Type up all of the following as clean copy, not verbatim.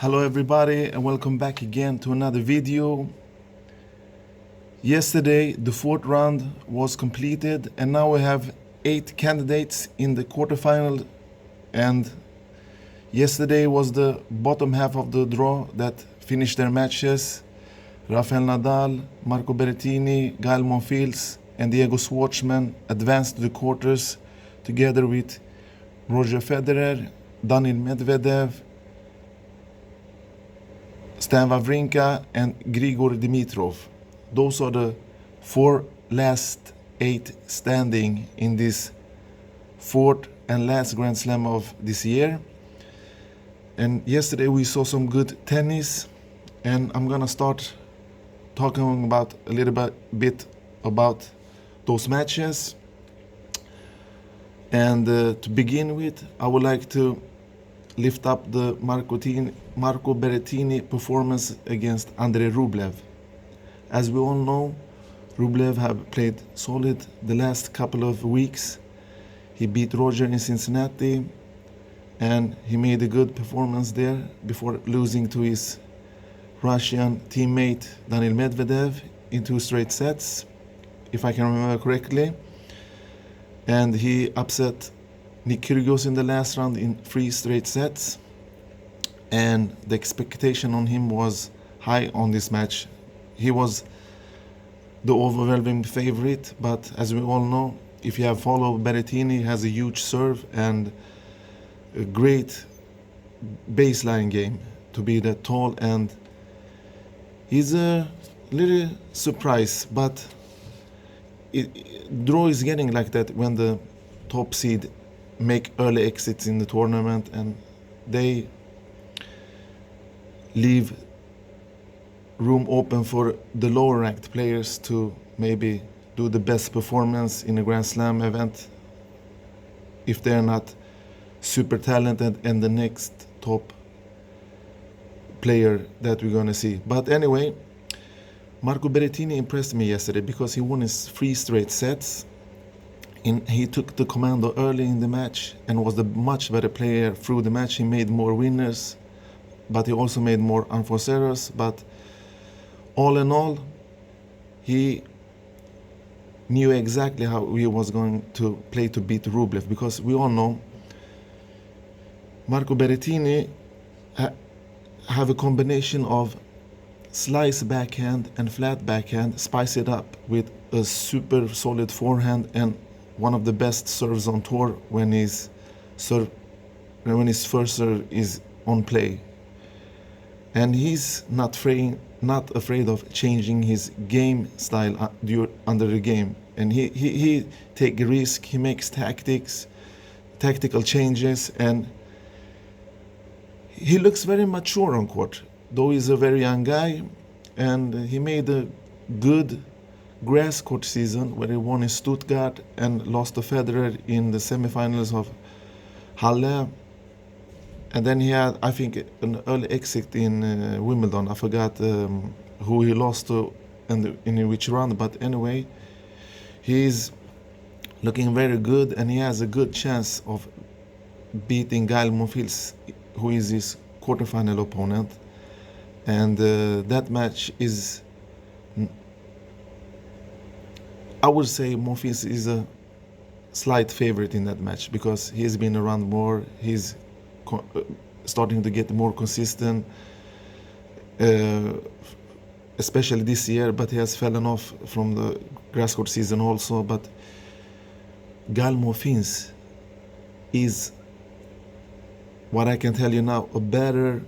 Hello everybody and welcome back again to another video. Yesterday the fourth round was completed and now we have 8 candidates in the quarterfinal, and yesterday was the bottom half of the draw that finished their matches. Rafael Nadal, Marco Berrettini, Gael Monfils and Diego Schwartzman advanced to the quarters together with Roger Federer, Daniil Medvedev, Stan Wawrinka and Grigor Dimitrov. Those are the 4 last 8 standing in this fourth and last Grand Slam of this year. And yesterday we saw some good tennis, and I'm gonna start talking about a little bit about those matches. And to begin with, I would like to lift up the Marco Berrettini performance against Andrei Rublev. As we all know, Rublev have played solid the last couple of weeks. He beat Roger in Cincinnati and he made a good performance there before losing to his Russian teammate Daniil Medvedev in 2 straight sets, if I can remember correctly. And he upset Nick Kyrgios in the last round in 3 straight sets, and the expectation on him was high on this match. He was the overwhelming favorite, but as we all know, if you have followed, Berrettini has a huge serve and a great baseline game to be that tall, and he's a little surprise, but draw is getting like that when the top seed make early exits in the tournament and they leave room open for the lower ranked players to maybe do the best performance in a Grand Slam event if they're not super talented and the next top player that we're gonna see. But anyway, Marco Berrettini impressed me yesterday because he won his 3 straight sets. He took the command early in the match and was the much better player through the match. He made more winners, but he also made more unforced errors. But all in all, he knew exactly how he was going to play to beat Rublev, because we all know Marco Berrettini have a combination of slice backhand and flat backhand, spice it up with a super solid forehand and one of the best serves on tour when his first serve is on play. And he's not afraid of changing his game style under the game. And he take a risk, he makes tactical changes, and he looks very mature on court, though he's a very young guy. And he made a good grass court season where he won in Stuttgart and lost to Federer in the semifinals of Halle. And then he had, I think, an early exit in Wimbledon. I forgot who he lost to and in which round, but anyway, he's looking very good and he has a good chance of beating Gael Monfils, who is his quarterfinal opponent. And that match is, I would say Monfils is a slight favorite in that match because he's been around more, he's starting to get more consistent, especially this year, but he has fallen off from the grass court season also. But Gael Monfils is, what I can tell you now, a better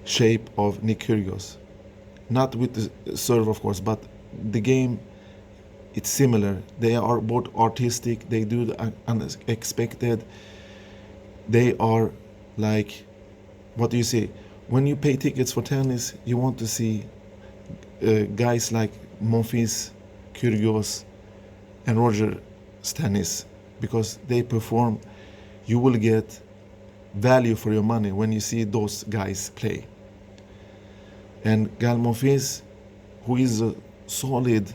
shape of Nick Kyrgios. Not with the serve, of course, but the game, it's similar. They are both artistic, they do the unexpected. They are like, what do you say? When you pay tickets for tennis, you want to see guys like Monfils, Kyrgios, and Roger tennis, because they perform. You will get value for your money when you see those guys play. And Gael Monfils, who is a solid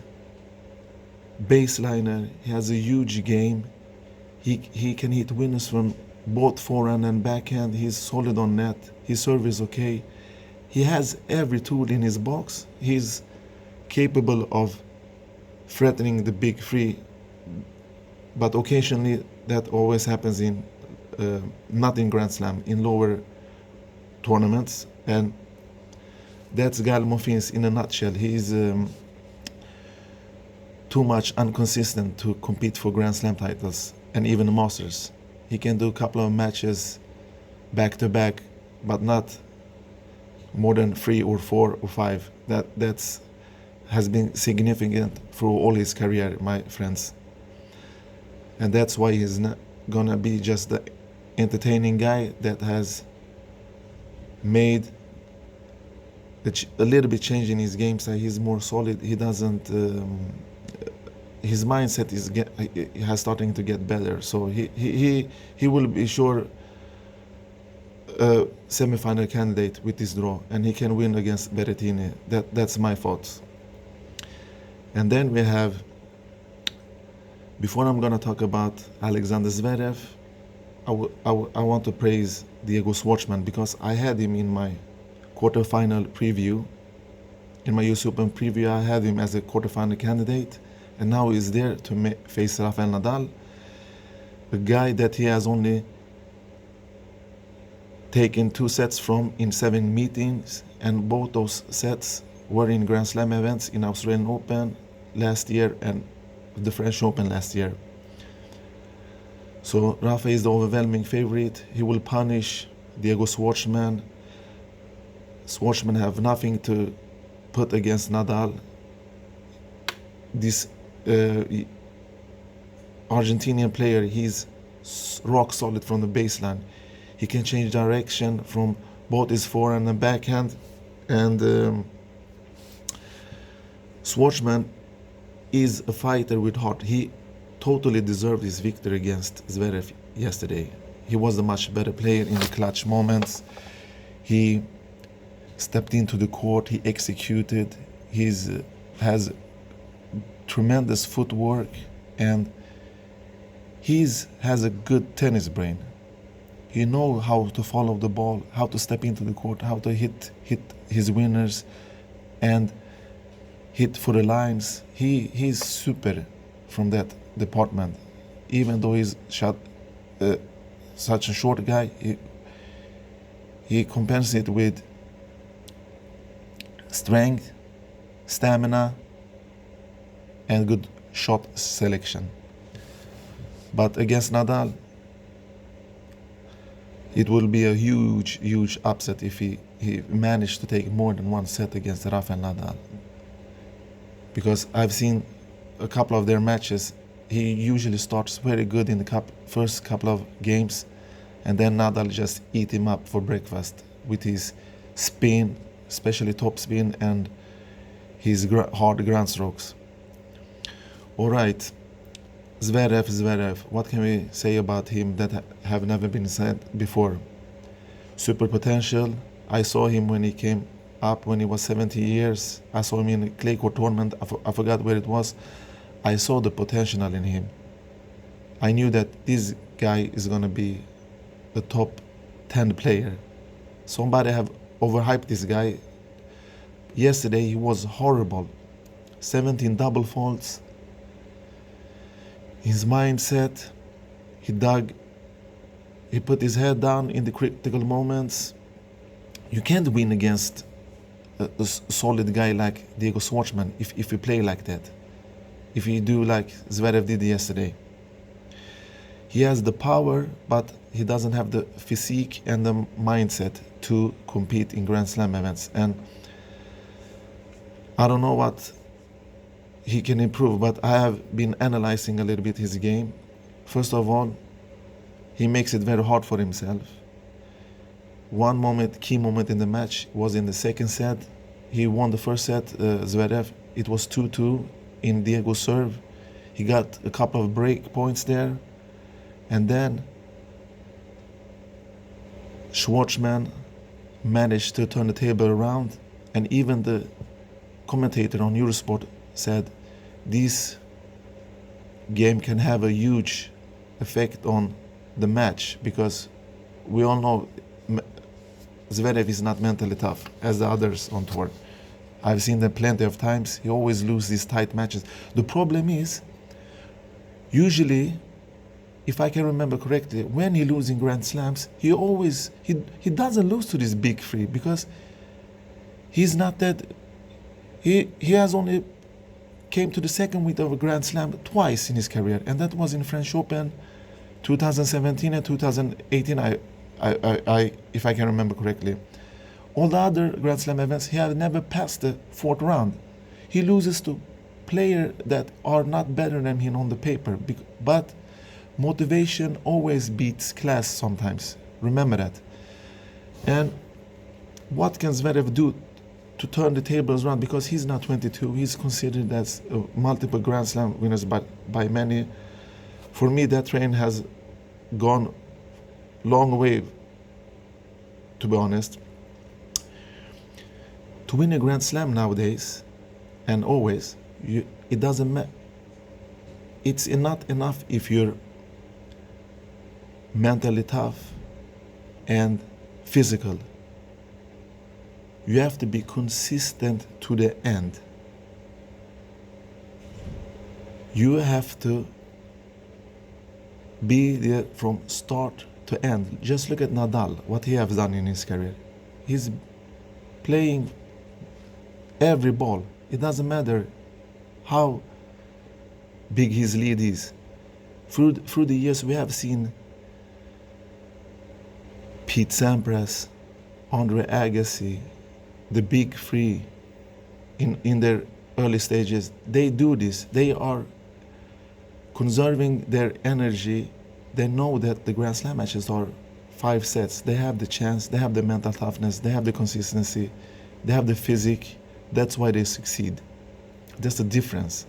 baseliner, he has a huge game. He can hit winners from both forehand and backhand. He's solid on net. His serve is okay. He has every tool in his box. He's capable of threatening the big three, but occasionally that always happens in not in Grand Slam, in lower tournaments, and that's Gael Monfils in a nutshell. He's too much inconsistent to compete for Grand Slam titles and even Masters. He can do a couple of matches back to back, but not more than 3 or 4 or 5. That's has been significant through all his career, my friends. And that's why he's not gonna be just the entertaining guy that has made a little bit change in his game style. He's more solid. He doesn't. His mindset has starting to get better. So he will be sure a semi-final candidate with this draw, and he can win against Berrettini. That's my thoughts. And then we have. Before I'm gonna talk about Alexander Zverev, I want to praise Diego Schwartzman, because I had him in my quarterfinal preview. In my US Open preview, I had him as a quarterfinal candidate, and now he's there to face Rafael Nadal, a guy that he has only taken 2 sets from in 7 meetings, and both those sets were in Grand Slam events, in Australian Open last year and the French Open last year. So Rafa is the overwhelming favorite. He will punish Diego Schwartzman. Schwartzman have nothing to put against Nadal. This Argentinian player, he's rock solid from the baseline. He can change direction from both his forehand and backhand. And Schwartzman is a fighter with heart. He totally deserved his victory against Zverev yesterday. He was the much better player in the clutch moments. He stepped into the court, he executed, he has tremendous footwork, and he has a good tennis brain. He knows how to follow the ball, how to step into the court, how to hit his winners, and hit for the lines. He's super from that department. Even though he's such a short guy, he compensates with strength, stamina, and good shot selection. But against Nadal, it will be a huge upset if he managed to take more than 1 set against Rafael Nadal. Because I've seen a couple of their matches, he usually starts very good in the first couple of games, and then Nadal just eat him up for breakfast with his spin, especially top spin, and his hard ground strokes. All right, Zverev, what can we say about him that have never been said before? Super potential. I saw him when he came up when he was 70 years. I saw him in a clay court tournament. I forgot where it was. I saw the potential in him. I knew that this guy is going to be a top 10 player. Somebody have overhyped this guy. Yesterday he was horrible. 17 double faults. His mindset, he put his head down in the critical moments. You can't win against a solid guy like Diego Schwartzman if you play like that. If you do like Zverev did yesterday. He has the power, but he doesn't have the physique and the mindset to compete in Grand Slam events. And I don't know what he can improve, but I have been analyzing a little bit his game. First of all, he makes it very hard for himself. One key moment in the match was in the second set. He won the first set, Zverev. It was 2-2 in Diego's serve. He got a couple of break points there. And then Schwartzman managed to turn the table around. And even the commentator on Eurosport said this game can have a huge effect on the match, because we all know Zverev is not mentally tough as the others on tour. I've seen them plenty of times. He always loses these tight matches. The problem is, usually, if I can remember correctly, when he loses in Grand Slams, he doesn't lose to this big three, because he's not that. He has only came to the second win of a Grand Slam twice in his career, and that was in French Open 2017 and 2018, if I can remember correctly. All the other Grand Slam events, he has never passed the fourth round. He loses to players that are not better than him on the paper, but motivation always beats class sometimes. Remember that. And what can Zverev do to turn the tables around? Because he's not 22, he's considered as multiple Grand Slam winners by many. For me, that train has gone long way, to be honest. To win a Grand Slam nowadays, and always, it doesn't matter. It's not enough if you're mentally tough and physical. You have to be consistent to the end. You have to be there from start to end. Just look at Nadal, what he has done in his career. He's playing every ball. It doesn't matter how big his lead is. Through the years, we have seen Pete Sampras, Andre Agassi, the big three in their early stages. They do this. They are conserving their energy. They know that the Grand Slam matches are 5 sets. They have the chance, they have the mental toughness, they have the consistency, they have the physique. That's why they succeed. That's the difference.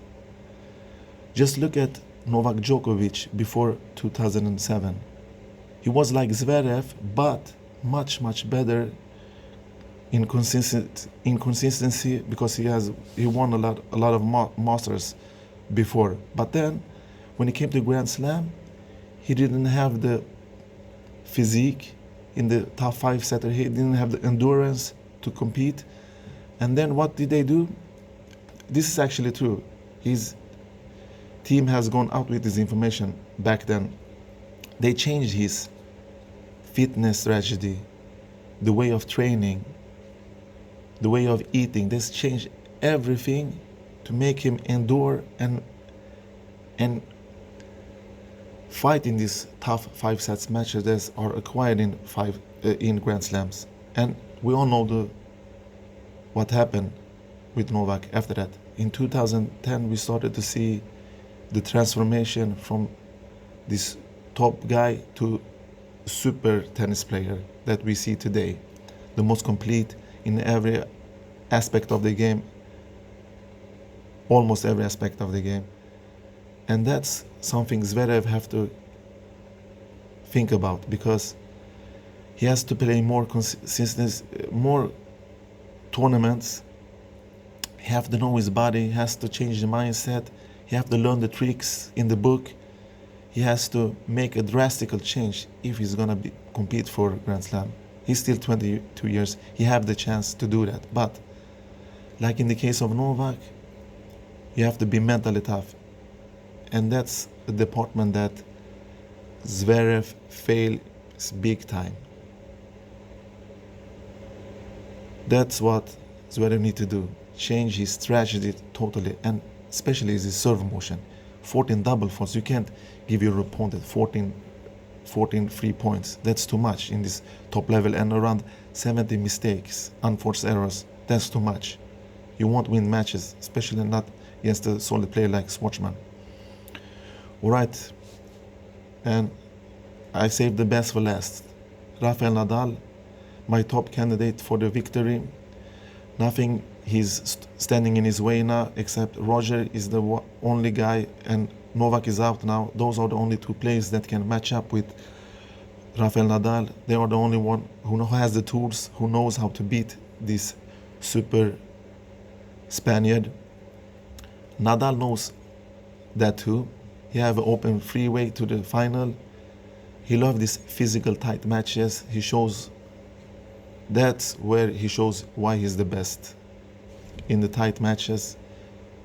Just look at Novak Djokovic before 2007. He was like Zverev, but much, much better in consistency, because he won a lot of masters before. But then, when he came to Grand Slam, he didn't have the physique in the top 5 setter. He didn't have the endurance to compete. And then what did they do? This is actually true. His team has gone out with this information back then. They changed his fitness strategy, the way of training, the way of eating. They changed everything to make him endure and fight in these tough 5 sets matches that are acquired in Grand Slams. And we all know what happened with Novak after that. In 2010, we started to see the transformation from this top guy to super tennis player that we see today, the most complete in every aspect of the game, almost every aspect of the game. And that's something Zverev have to think about, because he has to play more consistent, more tournaments. He has to know his body, he has to change the mindset, he has to learn the tricks in the book. He has to make a drastic change if he's gonna compete for Grand Slam. He's still 22 years, he have the chance to do that. But like in the case of Novak, you have to be mentally tough. And that's a department that Zverev fails big time. That's what Zverev need to do. Change his strategy totally, and especially his serve motion. 14 double faults. You can't give your opponent 14 free points. That's too much in this top level, and around 70 mistakes, unforced errors. That's too much. You won't win matches, especially not against a solid player like Schwartzman. All right, and I saved the best for last. Rafael Nadal, my top candidate for the victory. Nothing he's standing in his way now, except Roger is the only guy, and Novak is out now. Those are the only 2 players that can match up with Rafael Nadal. They are the only one who has the tools, who knows how to beat this super Spaniard. Nadal knows that too. He have an open freeway to the final. He loves these physical tight matches. That's where he shows why he's the best. In the tight matches,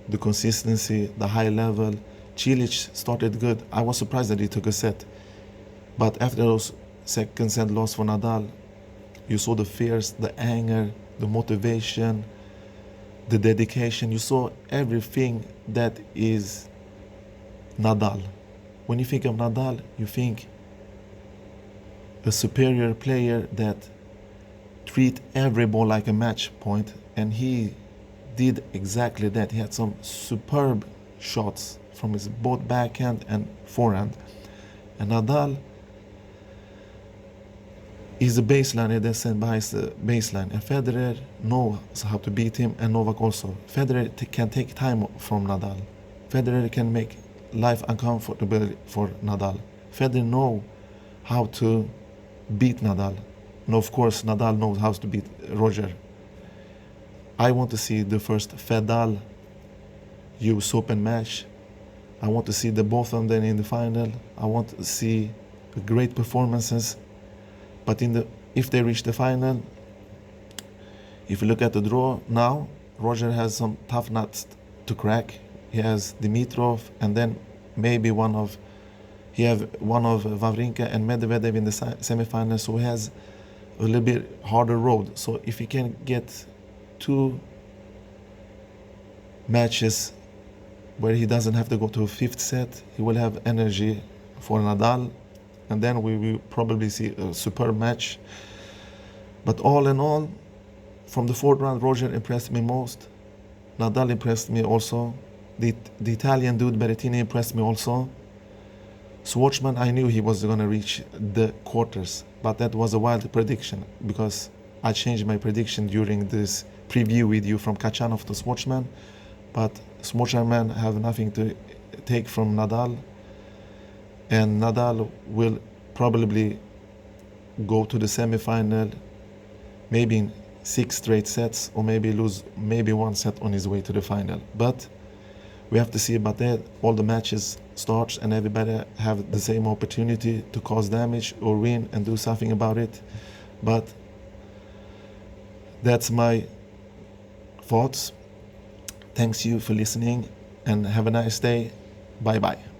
the consistency, the high level. Cilic started good. I was surprised that he took a set. But after those second set loss for Nadal, you saw the fears, the anger, the motivation, the dedication. You saw everything that is Nadal. When you think of Nadal, you think a superior player that treat every ball like a match point, and he did exactly that. He had some superb shots from his both backhand and forehand. And Nadal is a baseliner that sent by the baseline, and Federer knows how to beat him, and Novak also. Federer can take time from Nadal. Federer can make life uncomfortable for Nadal. Federer knows how to beat Nadal. And of course, Nadal knows how to beat Roger. I want to see the first Fedal US Open match. I want to see the both of them in the final. I want to see great performances. But if they reach the final, if you look at the draw now, Roger has some tough nuts to crack. He has Dimitrov, and then maybe one of Wawrinka and Medvedev in the semifinals, so he has a little bit harder road. So if he can get 2 matches where he doesn't have to go to a 5th set, he will have energy for Nadal, and then we will probably see a superb match. But all in all, from the 4th round, Roger impressed me most. Nadal impressed me also. The Italian dude Berrettini impressed me also. Schwartzman, I knew he was going to reach the quarters, but that was a wild prediction because I changed my prediction during this preview video from Kachanov to Schwartzman. But Schwartzman have nothing to take from Nadal, and Nadal will probably go to the semifinal, maybe in 6 straight sets, or maybe lose maybe 1 set on his way to the final. But we have to see about that. All the matches starts and everybody have the same opportunity to cause damage or win and do something about it. But that's my thoughts. Thanks you for listening and have a nice day. Bye bye.